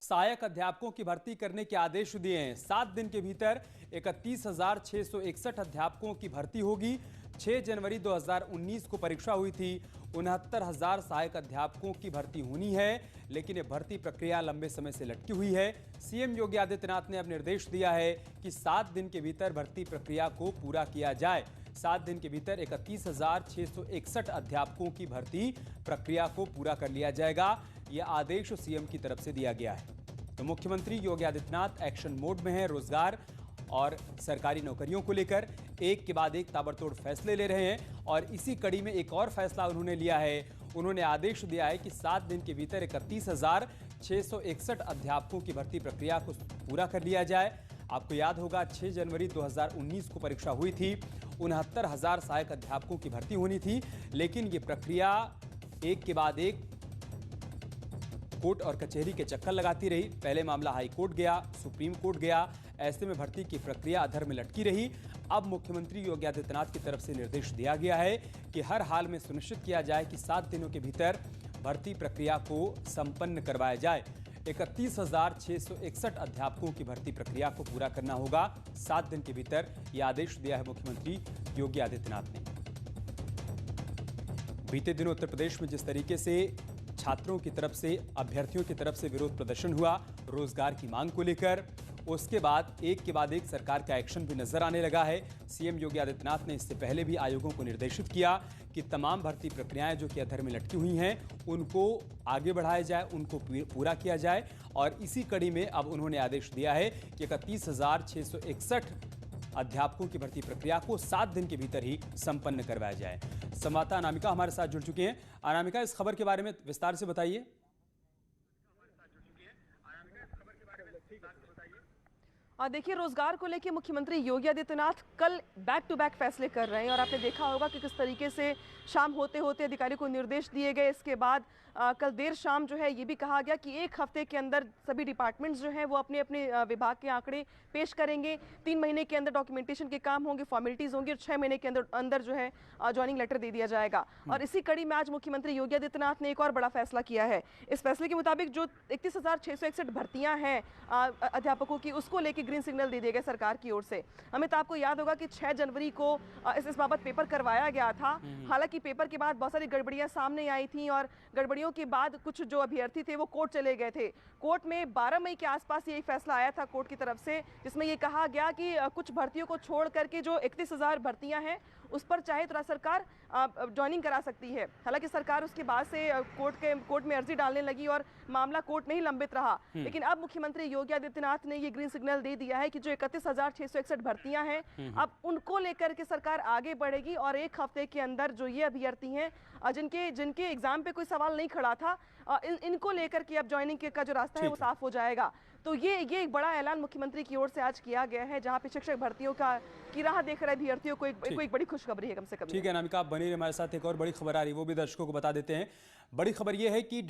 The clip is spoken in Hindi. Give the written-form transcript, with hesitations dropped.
सहायक अध्यापकों की भर्ती करने के आदेश दिए हैं। 7 दिन के भीतर 31,661 अध्यापकों की भर्ती होगी। 6 जनवरी 2019 को परीक्षा हुई थी। 69,000 सहायक अध्यापकों की भर्ती होनी है, लेकिन ये भर्ती प्रक्रिया लंबे समय से लटकी हुई है। सीएम योगी आदित्यनाथ ने अब निर्देश दिया है कि 7 दिन के भीतर भर्ती प्रक्रिया को पूरा किया जाए। 7 दिन के भीतर 31,661 अध्यापकों की भर्ती प्रक्रिया को पूरा कर लिया जाएगा। यह आदेश सीएम की तरफ से दिया गया है। तो मुख्यमंत्री योगी आदित्यनाथ एक्शन मोड में हैं। रोजगार और सरकारी नौकरियों को लेकर एक के बाद एक ताबड़तोड़ फैसले ले रहे हैं और इसी कड़ी में एक और फैसला उन्होंने लिया है। उन्होंने आदेश दिया है कि 7 दिन के भीतर 31,661 अध्यापकों की भर्ती प्रक्रिया को पूरा कर लिया जाए। आपको याद होगा 6 जनवरी 2019 को परीक्षा हुई थी। 69,000 सहायक अध्यापकों की भर्ती होनी थी, लेकिन ये प्रक्रिया एक के बाद एक कोर्ट और कचहरी के चक्कर लगाती रही। पहले मामला हाई कोर्ट गया, सुप्रीम कोर्ट गया। ऐसे में भर्ती की प्रक्रिया अधर में लटकी रही। अब मुख्यमंत्री योगी आदित्यनाथ की तरफ से निर्देश दिया गया है कि हर हाल में सुनिश्चित किया जाए कि 7 दिनों के भीतर भर्ती प्रक्रिया को संपन्न करवाया जाए। 31,661 अध्यापकों की भर्ती प्रक्रिया को पूरा करना होगा 7 दिन के भीतर। यह आदेश दिया है मुख्यमंत्री योगी आदित्यनाथ ने। बीते दिनों उत्तर प्रदेश में जिस तरीके से छात्रों की तरफ से, अभ्यर्थियों की तरफ से विरोध प्रदर्शन हुआ रोजगार की मांग को लेकर, उसके बाद एक के बाद एक सरकार का एक्शन भी नजर आने लगा है। सीएम योगी आदित्यनाथ ने इससे पहले भी आयोगों को निर्देशित किया कि तमाम भर्ती प्रक्रियाएं जो कि अधर में लटकी हुई हैं उनको आगे बढ़ाया जाए, उनको पूरा किया जाए। और इसी कड़ी में अब उन्होंने आदेश दिया है कि 31,661 अध्यापकों की भर्ती प्रक्रिया को 7 दिन के भीतर ही संपन्न करवाया जाए। संवाददाता अनामिका हमारे साथ जुड़ चुकी हैं। अनामिका, इस खबर के बारे में विस्तार से बताइए। देखिए, रोजगार को लेकर मुख्यमंत्री योगी आदित्यनाथ कल बैक टू बैक फैसले कर रहे हैं और आपने देखा होगा कि किस तरीके से शाम होते होते अधिकारियों को निर्देश दिए गए। इसके बाद कल देर शाम जो है ये भी कहा गया कि 1 हफ्ते के अंदर सभी डिपार्टमेंट्स जो हैं वो अपने अपने विभाग के आंकड़े पेश करेंगे। 3 महीने के अंदर डॉक्यूमेंटेशन के काम होंगे, फॉर्मेलिटीज होंगी और 6 महीने के अंदर जो है ज्वाइनिंग लेटर दे दिया जाएगा। और इसी कड़ी में आज मुख्यमंत्री योगी आदित्यनाथ ने एक और बड़ा फैसला किया है। इस फैसले के मुताबिक जो 31,661 भर्तियां हैं अध्यापकों की, उसको लेकर ग्रीन सिग्नल दे दिए गए सरकार की ओर से। अमित, आपको याद होगा कि 6 जनवरी को इस बाबत पेपर करवाया गया था। हालांकि पेपर के बाद बहुत सारी गड़बड़ियां सामने आई थी और गड़बड़ियों के बाद कुछ जो अभ्यर्थी थे वो कोर्ट चले गए थे। कोर्ट में 12 मई के आसपास ये फैसला आया था कोर्ट की तरफ से, जिसमें ये कहा गया कि कुछ भर्तियों को छोड़ करके जो 31,000 भर्तियां हैं उस पर चाहे तो सरकार ज्वाइनिंग करा सकती है। हालांकि सरकार उसके बाद से कोर्ट में अर्जी डालने लगी और मामला कोर्ट में ही लंबित रहा। लेकिन अब मुख्यमंत्री योगी आदित्यनाथ ने ये ग्रीन सिग्नल दे दिया है कि जो 31,661 भर्तियां हैं अब उनको लेकर के सरकार आगे बढ़ेगी और 1 हफ्ते के अंदर जो ये अभ्यर्थी हैं जिनके एग्जाम पे कोई सवाल नहीं खड़ा था, इनको लेकर के अब ज्वाइनिंग का जो रास्ता है वो साफ हो जाएगा। तो ये एक बड़ा ऐलान मुख्यमंत्री की ओर से आज किया गया है, जहां पे शिक्षक भर्तियों की राह देख रहे अभ्यर्थियों को एक बड़ी खुशखबरी है कम से कम। ठीक है अनामिका, आप बने रहिए हमारे साथ। एक और बड़ी खबर आ रही है, वो भी दर्शकों को बता देते हैं। बड़ी खबर ये है कि